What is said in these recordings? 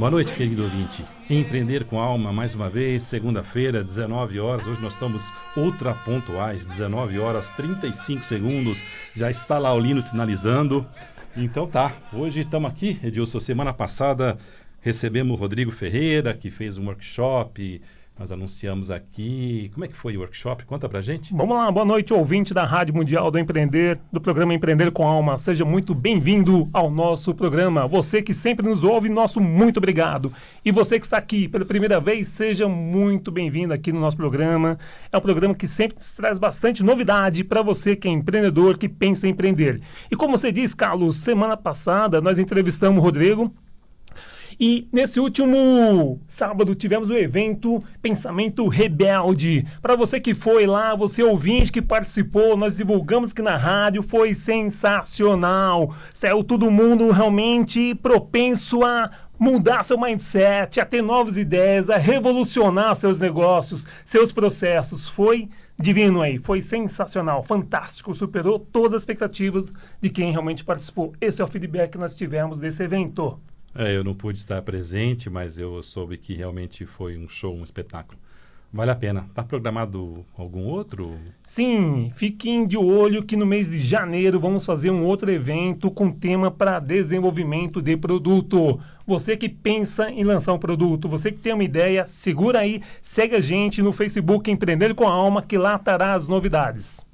Boa noite, querido ouvinte. Empreender com Alma, mais uma vez, segunda-feira, 19 horas. Hoje nós estamos ultra pontuais, 19 horas 35 segundos. Já está lá o Lino sinalizando. Então tá, hoje estamos aqui, Edilson. Semana passada recebemos o Rodrigo Ferreira, que fez um workshop. Nós anunciamos aqui. Como é que foi o workshop? Conta pra gente. Vamos lá, boa noite, ouvinte da Rádio Mundial do Empreender, do programa Empreender com Alma. Seja muito bem-vindo ao nosso programa. Você que sempre nos ouve, nosso muito obrigado. E você que está aqui pela primeira vez, seja muito bem-vindo aqui no nosso programa. É um programa que sempre traz bastante novidade para você que é empreendedor, que pensa em empreender. E como você diz, Carlos, semana passada nós entrevistamos o Rodrigo. E nesse último sábado tivemos o evento Pensamento Rebelde. Para você que foi lá, você ouvinte que participou, nós divulgamos aqui na rádio, foi sensacional. Saiu todo mundo realmente propenso a mudar seu mindset, a ter novas ideias, a revolucionar seus negócios, seus processos. Foi divino aí, foi sensacional, fantástico, superou todas as expectativas de quem realmente participou. Esse é o feedback que nós tivemos desse evento. Eu não pude estar presente, mas eu soube que realmente foi um show, um espetáculo. Vale a pena. Está programado algum outro? Sim, fiquem de olho que no mês de janeiro vamos fazer um outro evento com tema para desenvolvimento de produto. Você que pensa em lançar um produto, você que tem uma ideia, segura aí, segue a gente no Facebook Empreender com a Alma, que lá estará as novidades.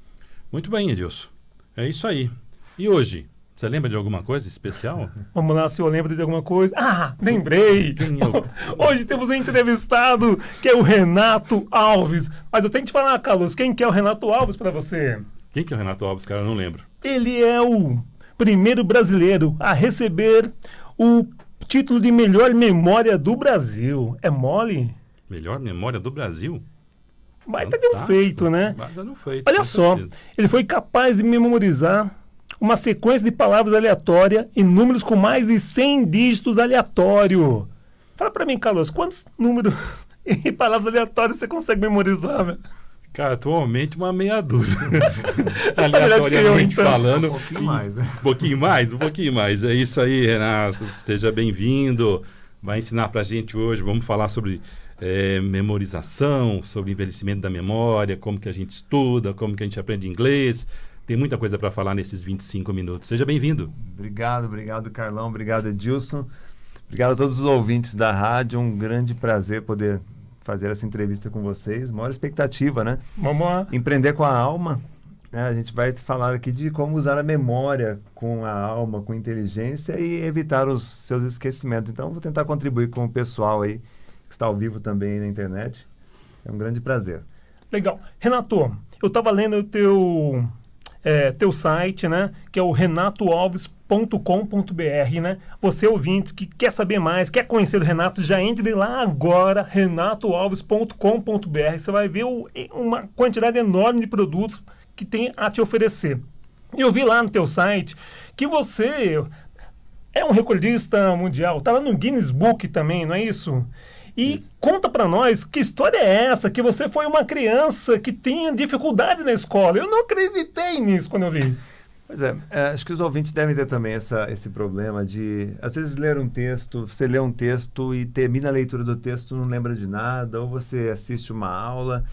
Muito bem, Edilson. É isso aí. E hoje? Você lembra de alguma coisa especial? Vamos lá, se eu lembro de alguma coisa. Ah, lembrei! Hoje temos um entrevistado que é o Renato Alves. Mas eu tenho que te falar, Carlos, quem que é o Renato Alves para você? Quem que é o Renato Alves, cara? Eu não lembro. Ele é o primeiro brasileiro a receber o título de melhor memória do Brasil. É mole? Melhor memória do Brasil? Baita de um feito, né? Baita de um feito. Olha só, ele foi capaz de memorizar uma sequência de palavras aleatórias e números com mais de 100 dígitos aleatório. Fala pra mim, Carlos, quantos números e palavras aleatórias você consegue memorizar, velho? Cara, atualmente uma meia dúzia. Aleatoriamente falando. Um pouquinho mais, né? Um pouquinho mais. É isso aí, Renato. Seja bem-vindo. Vai ensinar pra gente hoje. Vamos falar sobre memorização, sobre envelhecimento da memória, como que a gente estuda, como que a gente aprende inglês. Tem muita coisa para falar nesses 25 minutos. Seja bem-vindo. Obrigado, Carlão. Obrigado, Edilson. Obrigado a todos os ouvintes da rádio. Um grande prazer poder fazer essa entrevista com vocês. Maior expectativa, né? Vamos lá. Empreender com a alma. A gente vai falar aqui de como usar a memória com a alma, com inteligência e evitar os seus esquecimentos. Então, vou tentar contribuir com o pessoal aí que está ao vivo também aí na internet. É um grande prazer. Legal. Renato, eu estava lendo o teu site, né, que é o renatoalves.com.br, né? Você ouvinte que quer saber mais, quer conhecer o Renato, já entre lá agora, renatoalves.com.br. Você vai ver uma quantidade enorme de produtos que tem a te oferecer. Eu vi lá no teu site que você é um recordista mundial, tá lá no Guinness Book também, não é isso? E conta pra nós, que história é essa? Que você foi uma criança que tinha dificuldade na escola. Eu não acreditei nisso quando eu vi. Pois é, acho que os ouvintes devem ter também esse problema de, às vezes, ler um texto, você lê um texto e termina a leitura do texto, não lembra de nada, ou você assiste uma aula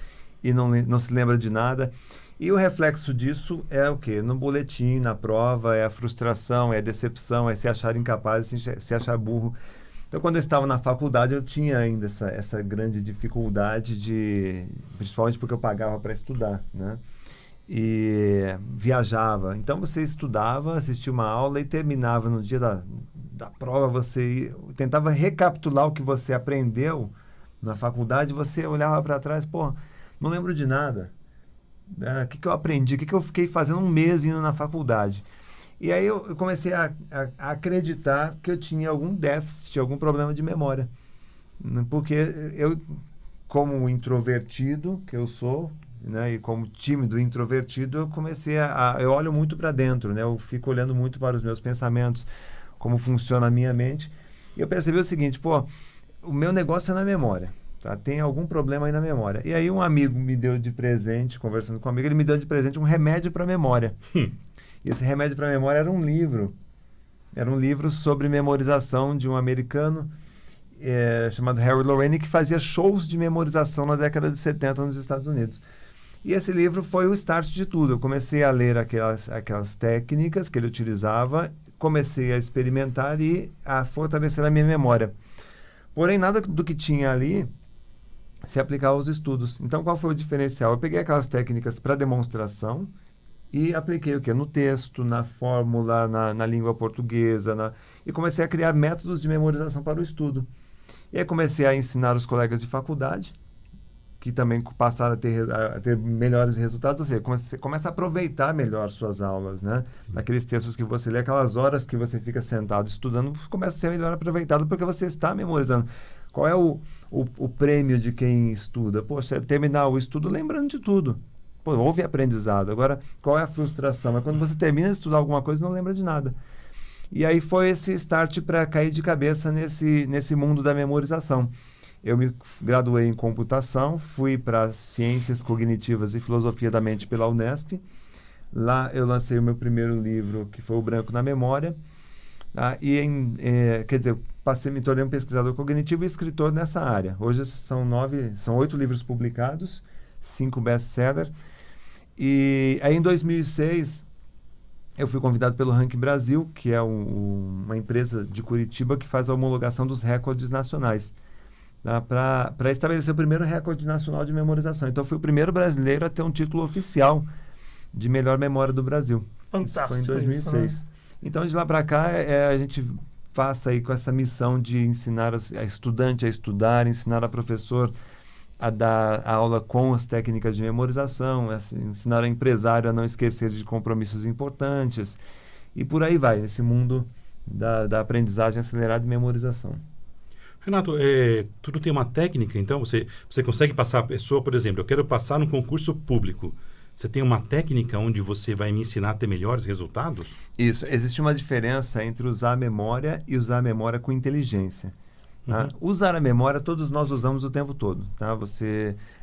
e não se lembra de nada. E o reflexo disso é o quê? No boletim, na prova, é a frustração, é a decepção, é se achar incapaz, se achar burro. Então, quando eu estava na faculdade, eu tinha ainda essa grande dificuldade principalmente porque eu pagava para estudar, né? E viajava. Então, você estudava, assistia uma aula e terminava no dia da prova, você tentava recapitular o que você aprendeu na faculdade, você olhava para trás, pô, não lembro de nada. O que eu aprendi? O que eu fiquei fazendo um mês indo na faculdade? E aí eu comecei a acreditar que eu tinha algum déficit, algum problema de memória. Porque eu, como introvertido que eu sou, né, e como tímido e introvertido, eu comecei eu olho muito para dentro, né? Eu fico olhando muito para os meus pensamentos, como funciona a minha mente. E eu percebi o seguinte, pô, o meu negócio é na memória. Tá? Tem algum problema aí na memória. E aí um amigo me deu de presente, conversando com um amigo, ele me deu de presente um remédio para memória. E esse remédio para memória era um livro. Era um livro sobre memorização de um americano. chamado Harry Lorene, que fazia shows de memorização na década de 70 nos Estados Unidos. E esse livro foi o start de tudo. Eu comecei a ler aquelas técnicas que ele utilizava, comecei a experimentar e a fortalecer a minha memória. Porém, nada do que tinha ali se aplicava aos estudos. Então, qual foi o diferencial? Eu peguei aquelas técnicas para demonstração e apliquei o quê? No texto, na fórmula, na língua portuguesa, e comecei a criar métodos de memorização para o estudo. E aí comecei a ensinar os colegas de faculdade, que também passaram a ter melhores resultados. Ou seja, você começa a aproveitar melhor suas aulas, né? Naqueles textos que você lê, aquelas horas que você fica sentado estudando, começa a ser melhor aproveitado porque você está memorizando. Qual é o prêmio de quem estuda? Poxa, é terminar o estudo lembrando de tudo. Pô, houve aprendizado. Agora, qual é a frustração? É quando você termina de estudar alguma coisa e não lembra de nada. E aí foi esse start para cair de cabeça nesse mundo da memorização. Eu me graduei em computação, fui para Ciências Cognitivas e Filosofia da Mente pela Unesp. Lá eu lancei o meu primeiro livro, que foi O Branco na Memória. Quer dizer, me tornei um pesquisador cognitivo e escritor nessa área. Hoje são 8 livros publicados, 5 best-sellers. E aí em 2006 eu fui convidado pelo Ranking Brasil, que é uma empresa de Curitiba que faz a homologação dos recordes nacionais, para estabelecer o primeiro recorde nacional de memorização. Então, eu fui o primeiro brasileiro a ter um título oficial de melhor memória do Brasil. Fantástico. Isso foi em 2006. Isso, né? Então, de lá para cá, a gente passa aí com essa missão de ensinar a estudante a estudar, ensinar a professor a dar a aula com as técnicas de memorização, ensinar a empresário a não esquecer de compromissos importantes, e por aí vai, nesse mundo da aprendizagem acelerada e memorização. Renato, tudo tem uma técnica, então você consegue passar a pessoa, por exemplo, eu quero passar num concurso público. Você tem uma técnica onde você vai me ensinar a ter melhores resultados? Isso, existe uma diferença entre usar a memória e usar a memória com inteligência. Tá? Usar a memória, todos nós usamos o tempo todo. Tá?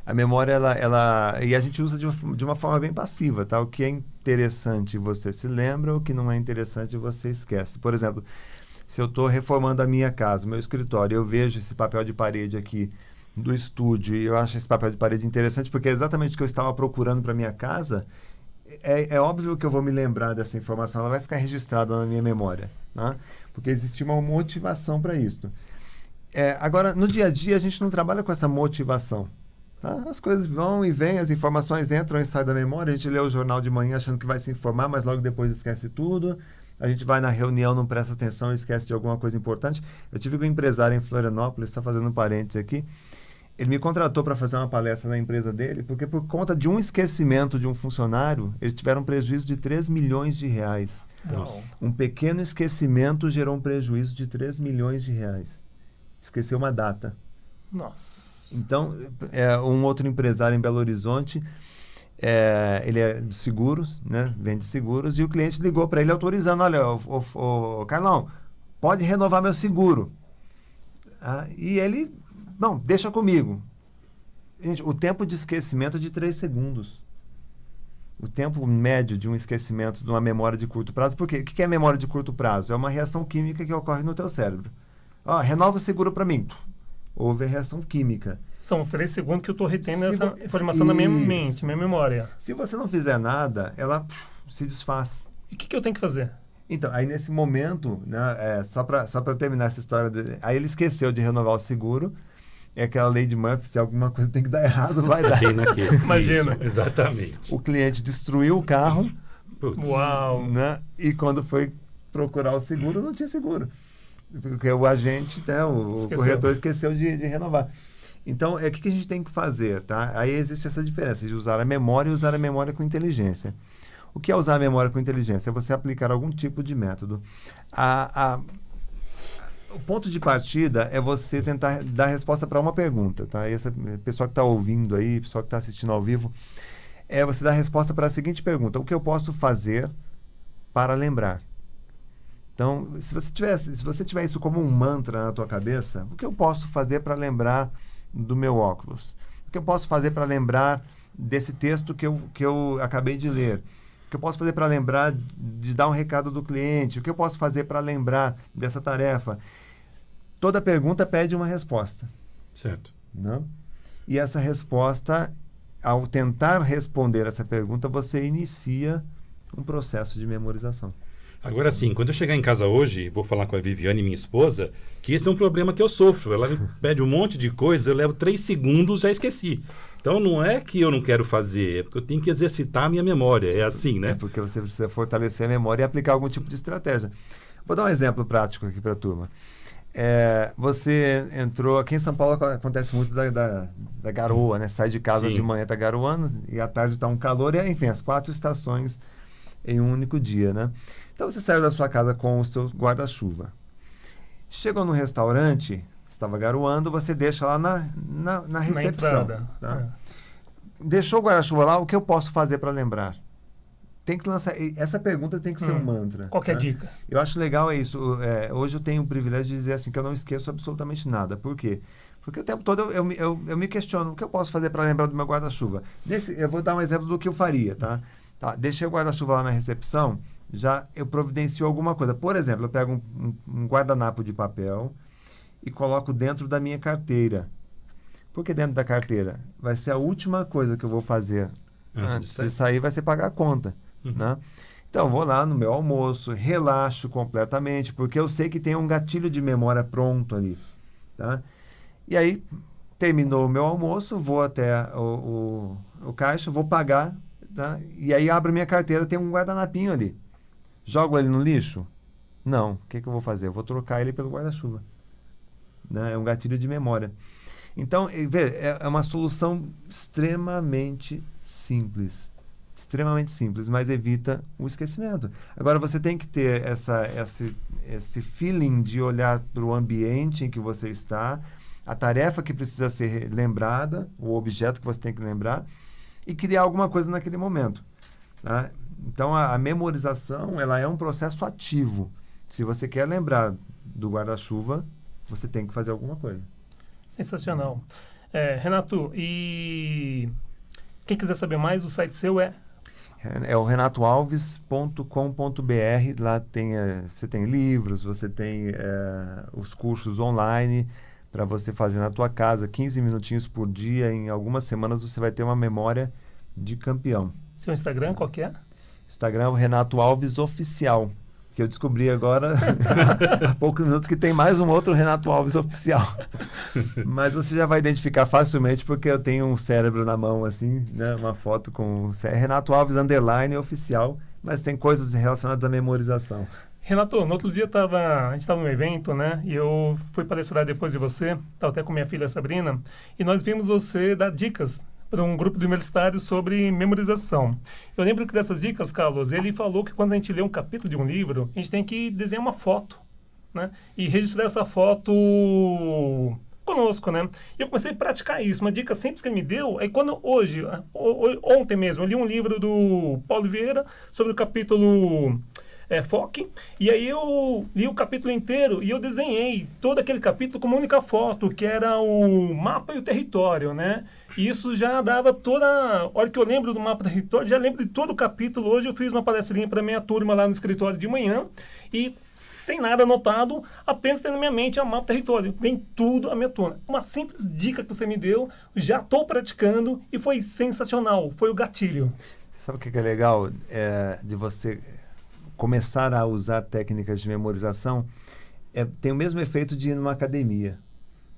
A memória, e a gente usa de uma forma bem passiva. Tá? O que é interessante você se lembra, o que não é interessante você esquece. Por exemplo, se eu estou reformando a minha casa, o meu escritório, eu vejo esse papel de parede aqui do estúdio e eu acho esse papel de parede interessante porque é exatamente o que eu estava procurando para minha casa, é óbvio que eu vou me lembrar dessa informação, ela vai ficar registrada na minha memória, né? Porque existe uma motivação para isso. Agora, no dia a dia, a gente não trabalha com essa motivação. Tá? As coisas vão e vêm, as informações entram e saem da memória, a gente lê o jornal de manhã achando que vai se informar, mas logo depois esquece tudo. A gente vai na reunião, não presta atenção e esquece de alguma coisa importante. Eu tive um empresário em Florianópolis, está fazendo um parênteses aqui, ele me contratou para fazer uma palestra na empresa dele, porque por conta de um esquecimento de um funcionário, eles tiveram um prejuízo de 3 milhões de reais. Nossa. Um pequeno esquecimento gerou um prejuízo de 3 milhões de reais. Esqueceu uma data. Nossa. Então, um outro empresário em Belo Horizonte, ele é de seguros, né? Vende seguros, e o cliente ligou para ele autorizando, olha, Carlão, pode renovar meu seguro. E ele, não, deixa comigo. Gente, o tempo de esquecimento é de 3 segundos. O tempo médio de um esquecimento de uma memória de curto prazo, porque o que é memória de curto prazo? É uma reação química que ocorre no teu cérebro. Renova o seguro para mim. Houve a reação química. São 3 segundos que eu estou retendo essa informação na minha mente, minha memória. Se você não fizer nada, ela se desfaz. E o que eu tenho que fazer? Então, aí nesse momento, né, só para terminar essa história, aí ele esqueceu de renovar o seguro. É aquela lei de Murphy, se alguma coisa tem que dar errado, vai dar. Imagina. Isso, exatamente. O cliente destruiu o carro. Putz. Uau! Né, e quando foi procurar o seguro, não tinha seguro. Porque o agente, né, o corretor esqueceu de renovar. Então, o que a gente tem que fazer? Tá? Aí existe essa diferença de usar a memória e usar a memória com inteligência. O que é usar a memória com inteligência? É você aplicar algum tipo de método. O ponto de partida é você tentar dar resposta para uma pergunta. Tá? E essa pessoa que está ouvindo aí, pessoa que está assistindo ao vivo, é você dar resposta para a seguinte pergunta: o que eu posso fazer para lembrar? Então, se você tiver isso como um mantra na tua cabeça, o que eu posso fazer para lembrar do meu óculos? O que eu posso fazer para lembrar desse texto que eu acabei de ler? O que eu posso fazer para lembrar de dar um recado do cliente? O que eu posso fazer para lembrar dessa tarefa? toda pergunta pede uma resposta. Certo. Não? E essa resposta, ao tentar responder essa pergunta, você inicia um processo de memorização. Agora sim, quando eu chegar em casa hoje, vou falar com a Viviane, minha esposa, que esse é um problema que eu sofro. Ela me pede um monte de coisa, eu levo 3 segundos, já esqueci. Então não é que eu não quero fazer, é porque eu tenho que exercitar a minha memória. É assim, né? É porque você precisa fortalecer a memória e aplicar algum tipo de estratégia. Vou dar um exemplo prático aqui para a turma. Você entrou... Aqui em São Paulo acontece muito da garoa, né? Sai de casa Sim. de manhã, tá garoando, e à tarde está um calor, e enfim, as 4 estações em um único dia, né? Então você saiu da sua casa com o seu guarda-chuva. Chegou no restaurante, estava garoando, você deixa lá na recepção. entrada. Tá? Deixou o guarda-chuva lá, o que eu posso fazer para lembrar? Tem que lançar. Essa pergunta tem que ser um mantra. Qual que é a né? dica? Eu acho legal isso. Hoje eu tenho o privilégio de dizer assim que eu não esqueço absolutamente nada. Por quê? Porque o tempo todo eu me questiono o que eu posso fazer para lembrar do meu guarda-chuva. Eu vou dar um exemplo do que eu faria, tá? Deixei o guarda-chuva lá na recepção, já eu providencio alguma coisa. Por exemplo, eu pego um guardanapo de papel e coloco dentro da minha carteira. Por que dentro da carteira? Vai ser a última coisa que eu vou fazer antes de sair, vai ser pagar a conta. Né? Então, vou lá no meu almoço, relaxo completamente, porque eu sei que tem um gatilho de memória pronto ali. Tá? E aí, terminou o meu almoço, vou até o caixa, vou pagar, tá? E aí abro minha carteira, tem um guardanapinho ali. Jogo ele no lixo? Não. O que eu vou fazer? Eu vou trocar ele pelo guarda-chuva. Né? É um gatilho de memória. Então, é uma solução extremamente simples, mas evita o esquecimento. Agora, você tem que ter esse feeling de olhar para o ambiente em que você está, a tarefa que precisa ser lembrada, o objeto que você tem que lembrar, e criar alguma coisa naquele momento. Tá? Então, a memorização ela é um processo ativo. Se você quer lembrar do guarda-chuva, você tem que fazer alguma coisa. Sensacional. Renato, e quem quiser saber mais, o site seu é o renatoalves.com.br. Lá você tem livros, você tem os cursos online para você fazer na tua casa, 15 minutinhos por dia. Em algumas semanas você vai ter uma memória de campeão. Seu Instagram, qual que é? Instagram é o Renato Alves Oficial, que eu descobri agora há poucos minutos que tem mais um outro Renato Alves Oficial. Mas você já vai identificar facilmente porque eu tenho um cérebro na mão, assim, né? Uma foto com Renato Alves _oficial, mas tem coisas relacionadas à memorização. Renato, no outro dia a gente estava num evento, né? E eu fui palestrar depois de você, estava até com minha filha Sabrina, e nós vimos você dar dicas para um grupo de universitários sobre memorização. Eu lembro que dessas dicas, Carlos, ele falou que quando a gente lê um capítulo de um livro, a gente tem que desenhar uma foto, né? E registrar essa foto conosco, né? E eu comecei a praticar isso. Uma dica simples que ele me deu é quando ontem mesmo, eu li um livro do Paulo Vieira sobre o capítulo Foque, e aí eu li o capítulo inteiro e eu desenhei todo aquele capítulo com uma única foto, que era o mapa e o território, né? E isso já dava toda... A hora que eu lembro do mapa do território, já lembro de todo o capítulo. Hoje eu fiz uma palestrinha para minha turma lá no escritório de manhã e sem nada anotado, apenas tendo na minha mente o mapa do território. Vem tudo à minha tona. Uma simples dica que você me deu, já estou praticando e foi sensacional. Foi o gatilho. Sabe o que é legal de você começar a usar técnicas de memorização? Tem o mesmo efeito de ir numa academia.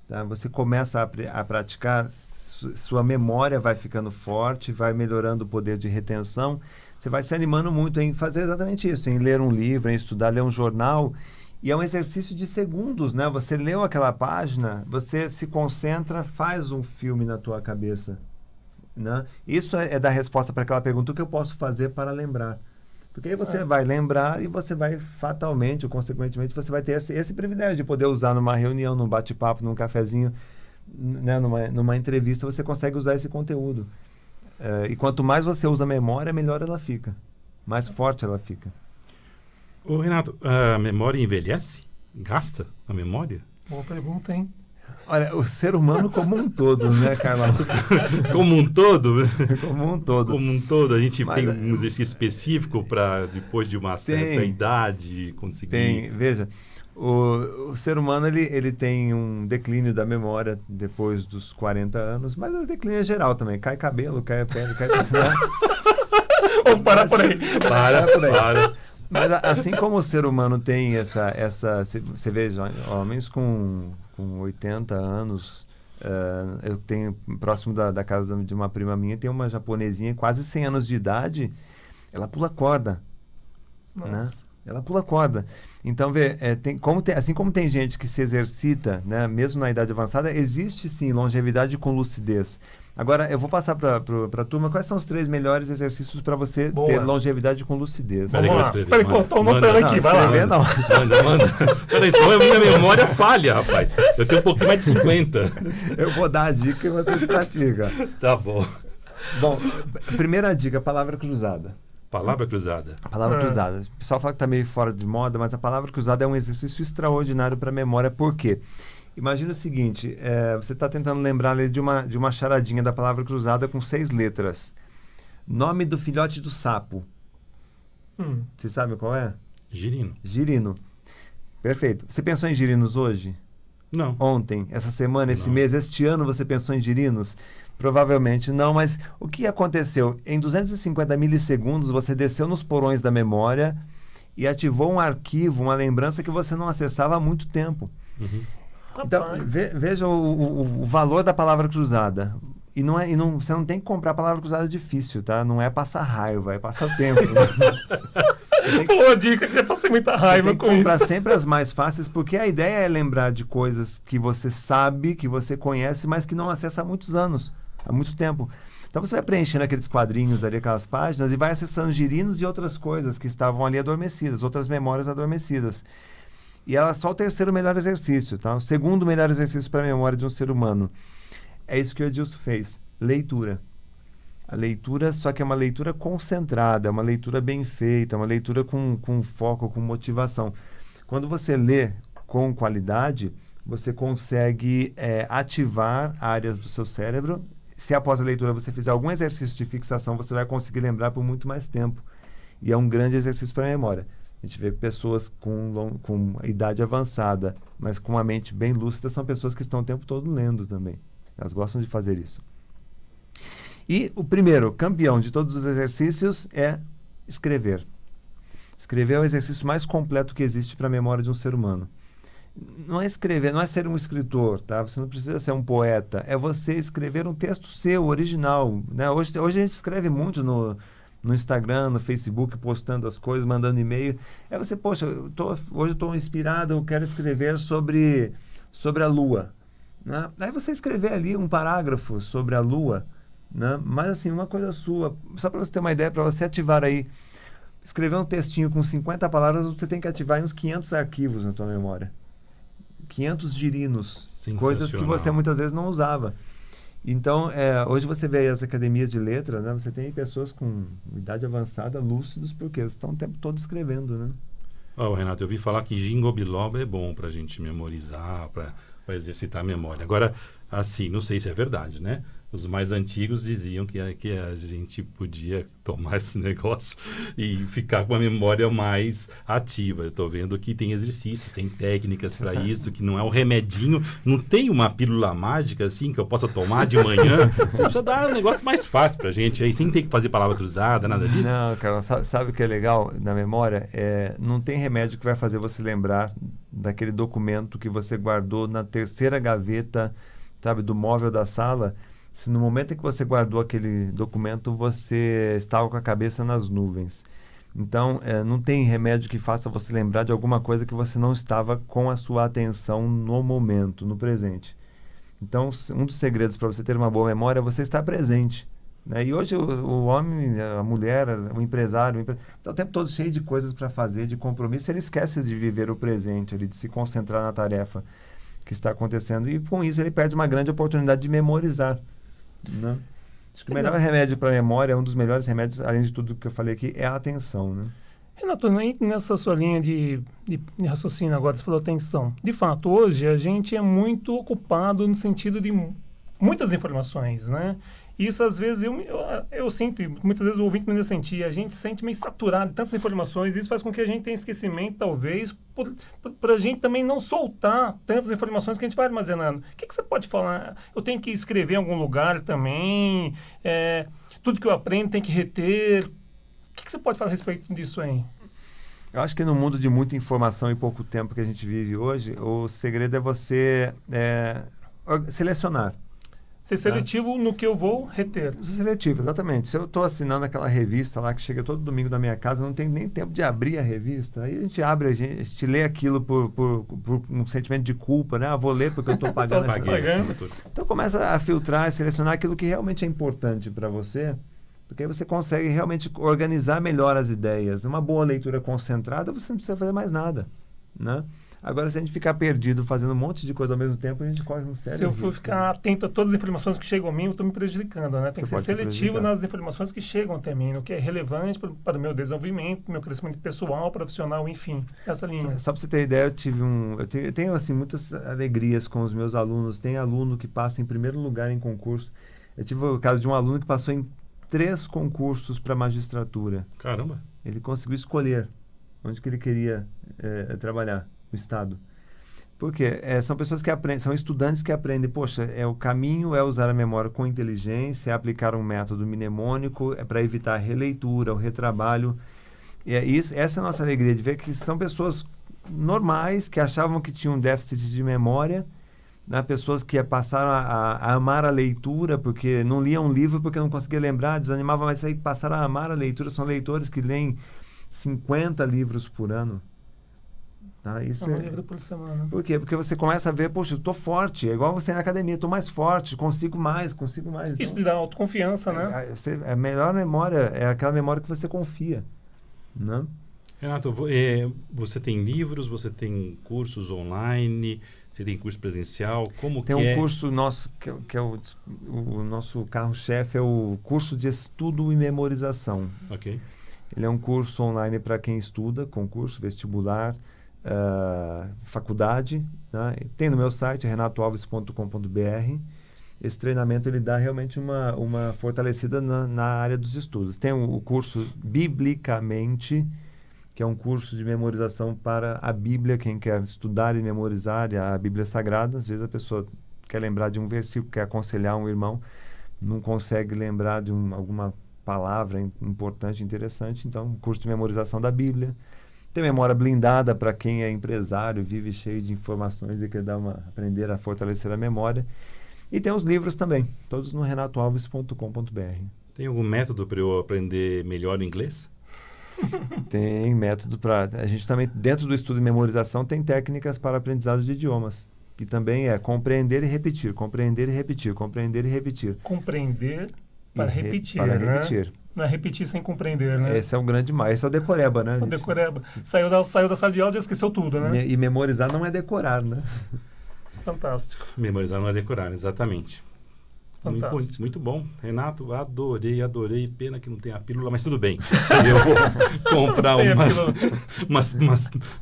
Tá? Você começa a praticar, sua memória vai ficando forte, vai melhorando o poder de retenção, você vai se animando muito em fazer exatamente isso, em ler um livro, em estudar, ler um jornal, e é um exercício de segundos, né? Você leu aquela página, você se concentra, faz um filme na tua cabeça, né? Isso é dar resposta para aquela pergunta: o que eu posso fazer para lembrar? Porque aí você vai lembrar e você vai fatalmente ou consequentemente você vai ter esse privilégio de poder usar numa reunião, num bate-papo, num cafezinho, né, numa entrevista. Você consegue usar esse conteúdo. E quanto mais você usa a memória, melhor ela fica. Mais forte ela fica. Ô Renato, a memória envelhece? Gasta a memória? Boa pergunta, hein? Olha, o ser humano como um todo, né, Carlão? Como um todo? Como um todo. Como um todo. A gente tem um exercício específico para, depois de uma certa idade, conseguir... Veja, O ser humano, ele tem um declínio da memória depois dos 40 anos, mas o declínio é geral também. Cai cabelo, cai a pele, cai... Vamos parar por aí. Para por aí. Mas assim como o ser humano tem você vê homens com 80 anos, eu tenho, próximo da casa de uma prima minha, tem uma japonesinha, quase 100 anos de idade, ela pula corda. Né? Ela pula corda. Então, assim como tem gente que se exercita, né, mesmo na idade avançada, existe sim longevidade com lucidez. Agora, eu vou passar para a turma quais são os 3 melhores exercícios para você ter longevidade com lucidez. Vamos lá. Peraí, estou anotando aqui, vai lá. Não. Manda. Peraí, senão a minha memória falha, rapaz. Eu tenho um pouquinho mais de 50. Eu vou dar a dica e vocês praticam. Tá bom. Bom, primeira dica, palavra cruzada. Palavra cruzada. A palavra cruzada. O pessoal fala que está meio fora de moda, mas a palavra cruzada é um exercício extraordinário para a memória. Por quê? Imagina o seguinte, você está tentando lembrar ali de uma charadinha da palavra cruzada com 6 letras. Nome do filhote do sapo. Você sabe qual é? Girino. Girino. Perfeito. Você pensou em girinos hoje? Não. Ontem, essa semana, esse Não. mês, este ano você pensou em girinos? Provavelmente não, mas o que aconteceu? Em 250 milissegundos você desceu nos porões da memória e ativou um arquivo, uma lembrança que você não acessava há muito tempo. Uhum. Então, veja o valor da palavra cruzada. Você não tem que comprar a palavra cruzada difícil, tá? Não é passar raiva, é passar tempo. Boa dica, que já passei muita raiva com isso. Comprar sempre as mais fáceis, porque a ideia é lembrar de coisas que você sabe, que você conhece, mas que não acessa há muitos anos, há muito tempo. Então você vai preenchendo aqueles quadrinhos ali, aquelas páginas, e vai acessando girinos e outras coisas que estavam ali adormecidas, outras memórias adormecidas. E ela é só o terceiro melhor exercício, tá? O segundo melhor exercício para a memória de um ser humano. É isso que o Edilson fez. Leitura. A leitura, só que é uma leitura concentrada, é uma leitura bem feita, uma leitura com foco, com motivação. Quando você lê com qualidade, você consegue ativar áreas do seu cérebro. Se após a leitura você fizer algum exercício de fixação, você vai conseguir lembrar por muito mais tempo. E é um grande exercício para a memória. A gente vê que pessoas com idade avançada, mas com uma mente bem lúcida, são pessoas que estão o tempo todo lendo também. Elas gostam de fazer isso. E o primeiro campeão de todos os exercícios é escrever. Escrever é o exercício mais completo que existe para a memória de um ser humano. Não é escrever, não é ser um escritor, tá? Você não precisa ser um poeta. É você escrever um texto seu, original, né? Hoje a gente escreve muito no Instagram, no Facebook, postando as coisas, mandando e-mail. Você, poxa, hoje eu estou inspirado, eu quero escrever sobre a Lua. Né? Aí você escrever ali um parágrafo sobre a Lua, né? Mas assim, uma coisa sua, só para você ter uma ideia, para você ativar aí, escrever um textinho com 50 palavras, você tem que ativar uns 500 arquivos na tua memória. 500 girinos, coisas que você muitas vezes não usava. Então, hoje você vê as academias de letras, né? Você tem pessoas com idade avançada, lúcidos, porque eles estão o tempo todo escrevendo, né? Renato, eu ouvi falar que ginkgo biloba é bom para a gente memorizar, para exercitar a memória. Agora, assim, não sei se é verdade, né? Os mais antigos diziam que a gente podia tomar esse negócio e ficar com a memória mais ativa. Eu estou vendo que tem exercícios, tem técnicas para isso, que não é um remedinho, não tem uma pílula mágica assim que eu possa tomar de manhã. Você precisa dar um negócio mais fácil para a gente aí, sem ter que fazer palavra cruzada, nada disso. Não, cara, sabe o que é legal na memória? Não tem remédio que vai fazer você lembrar daquele documento que você guardou na terceira gaveta, sabe, do móvel da sala. Se no momento em que você guardou aquele documento, você estava com a cabeça nas nuvens. Então, não tem remédio que faça você lembrar de alguma coisa que você não estava com a sua atenção no momento, no presente. Então, um dos segredos para você ter uma boa memória é você estar presente. Né? E hoje o homem, a mulher, o empresário, está o tempo todo cheio de coisas para fazer, de compromisso. Ele esquece de viver o presente, de se concentrar na tarefa que está acontecendo. E com isso ele perde uma grande oportunidade de memorizar. Né? Acho que o melhor remédio para a memória, um dos melhores remédios, além de tudo que eu falei aqui, é a atenção. Né? Renato, nessa sua linha de raciocínio agora, você falou atenção. De fato, hoje a gente é muito ocupado no sentido de muitas informações, né? Isso, às vezes, eu sinto, e muitas vezes o ouvinte me sentir, a gente se sente meio saturado de tantas informações, e isso faz com que a gente tenha esquecimento, talvez, por a gente também não soltar tantas informações que a gente vai armazenando. O que você pode falar? Eu tenho que escrever em algum lugar também? Tudo que eu aprendo tem que reter? O que você pode falar a respeito disso aí? Eu acho que no mundo de muita informação e pouco tempo que a gente vive hoje, o segredo é você selecionar. Ser seletivo no que eu vou reter. Seletivo, exatamente. Se eu estou assinando aquela revista lá que chega todo domingo na minha casa, eu não tenho nem tempo de abrir a revista. Aí a gente abre, a gente lê aquilo por um sentimento de culpa, né? Vou ler porque eu estou pagando essa. Então começa a filtrar e selecionar aquilo que realmente é importante para você, porque aí você consegue realmente organizar melhor as ideias. Uma boa leitura concentrada, você não precisa fazer mais nada, né? Agora, se a gente ficar perdido fazendo um monte de coisa ao mesmo tempo, a gente corre um sério risco. Se eu for risco, ficar atento a todas as informações que chegam a mim, eu estou me prejudicando, né? Tem que ser seletivo nas informações que chegam até mim, no que é relevante para o meu desenvolvimento, meu crescimento pessoal, profissional, enfim, essa linha. Só para você ter ideia, eu tenho assim, muitas alegrias com os meus alunos. Tem aluno que passa em primeiro lugar em concurso. Eu tive o caso de um aluno que passou em 3 concursos para magistratura. Caramba! Ele conseguiu escolher onde que ele queria trabalhar. Estado. Porque são pessoas que aprendem, são estudantes que aprendem, poxa, o caminho é usar a memória com inteligência, é aplicar um método mnemônico, para evitar a releitura, o retrabalho. Essa é a nossa alegria de ver que são pessoas normais, que achavam que tinham um déficit de memória, né? Pessoas que passaram a amar a leitura, porque não liam um livro porque não conseguia lembrar, desanimavam, mas aí passaram a amar a leitura. São leitores que leem 50 livros por ano. Tá? Isso um livro por semana. Por quê? Porque você começa a ver, poxa, eu tô forte, é igual você na academia, eu tô mais forte, consigo mais. Então, isso te dá autoconfiança, né? A melhor memória é aquela memória que você confia, né? Renato, você tem livros, você tem cursos online, você tem curso presencial, tem um curso nosso, que é o nosso carro-chefe, é o curso de estudo e memorização. Ok. Ele é um curso online para quem estuda, concurso, vestibular, faculdade, né? Tem no meu site renatoalves.com.br. Esse treinamento ele dá realmente uma fortalecida na área dos estudos. Tem o curso Biblicamente, que é um curso de memorização para a Bíblia, quem quer estudar e memorizar a Bíblia Sagrada. Às vezes a pessoa quer lembrar de um versículo, quer aconselhar um irmão, não consegue lembrar de alguma palavra importante, interessante. Então, curso de memorização da Bíblia. Tem memória blindada para quem é empresário, vive cheio de informações e quer aprender a fortalecer a memória. E tem os livros também, todos no renatoalves.com.br. Tem algum método para eu aprender melhor inglês? Tem método para... A gente também, dentro do estudo de memorização, tem técnicas para aprendizado de idiomas, que também é compreender e repetir, compreender e repetir, compreender e repetir. Compreender para repetir, para né? repetir. Não é repetir sem compreender, né? Esse é o grande mais. Esse é o decoreba, né? O decoreba. Saiu da sala de aula e esqueceu tudo, né? E memorizar não é decorar, né? Fantástico. Memorizar não é decorar, exatamente. Fantástico. Muito bom. Renato, adorei. Pena que não tem a pílula, mas tudo bem. Eu vou comprar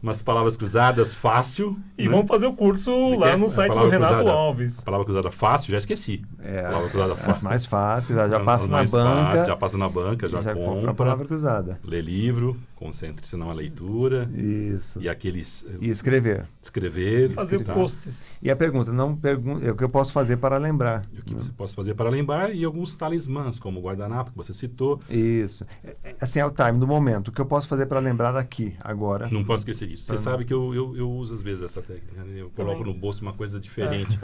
umas palavras cruzadas fácil. E vamos fazer o curso lá no site do Renato Alves. A palavra cruzada fácil, já esqueci. A palavra cruzada fácil. As mais fáceis, já passa na banca. Fácil, já passa na banca, já compra a palavra cruzada. Lê livro, concentre-se na leitura. Isso. E aqueles... E escrever. Fazer posts. E a pergunta, o que eu posso fazer para lembrar? O que você pode fazer para lembrar e alguns talismãs, como o guardanapo que você citou. Isso. Assim, é o time do momento. O que eu posso fazer para lembrar aqui, agora? Não posso esquecer isso. Você sabe que eu uso às vezes essa técnica. Né? Eu coloco no bolso uma coisa diferente.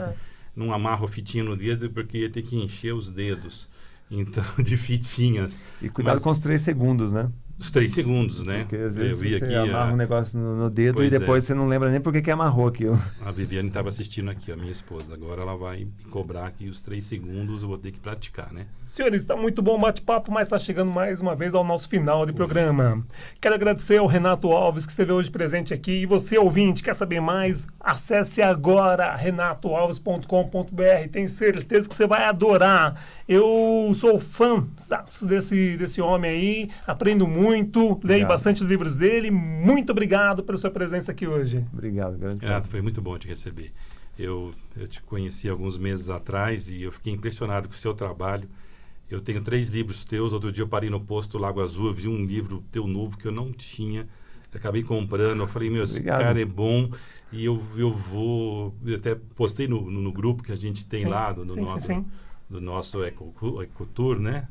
Não amarro a fitinha no dedo porque ia ter que encher os dedos. Então, de fitinhas. E cuidado com os 3 segundos, né? Os 3 segundos, né? Porque às vezes você amarra um negócio no dedo e depois você não lembra nem por que amarrou aquilo. A Viviane estava assistindo aqui, a minha esposa. Agora ela vai cobrar aqui os 3 segundos, eu vou ter que praticar, né? Senhores, está muito bom o bate-papo, mas está chegando mais uma vez ao nosso final de programa. Quero agradecer ao Renato Alves, que esteve hoje presente aqui. E você, ouvinte, quer saber mais? Acesse agora renatoalves.com.br. Tenho certeza que você vai adorar. Eu sou fã desse homem aí, aprendo muito, leio bastante os livros dele. Muito obrigado pela sua presença aqui hoje. Obrigado, grande. Renato, foi muito bom te receber. Eu te conheci alguns meses atrás e eu fiquei impressionado com o seu trabalho. Eu tenho 3 livros teus. Outro dia eu parei no posto Lago Azul, eu vi um livro teu novo que eu não tinha. Acabei comprando. Eu falei, meu, esse cara é bom. E eu vou... Eu até postei no grupo que a gente tem lá, do nosso Ecotour, né?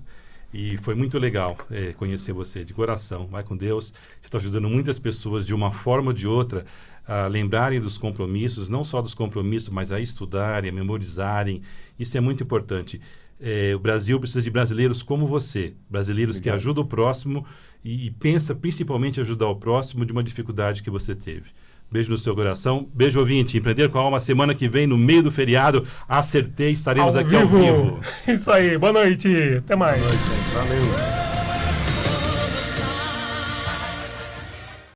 E foi muito legal conhecer você de coração. Vai com Deus. Você está ajudando muitas pessoas de uma forma ou de outra a lembrarem dos compromissos, não só dos compromissos, mas a estudarem, a memorizarem. Isso é muito importante. O Brasil precisa de brasileiros como você, brasileiros que ajudam o próximo e pensa principalmente em ajudar o próximo de uma dificuldade que você teve. Beijo no seu coração. Beijo, ouvinte. Empreender com a Alma, semana que vem, no meio do feriado. Acertei, estaremos aqui ao vivo. Isso aí. Boa noite. Até mais. Boa noite, gente. Valeu.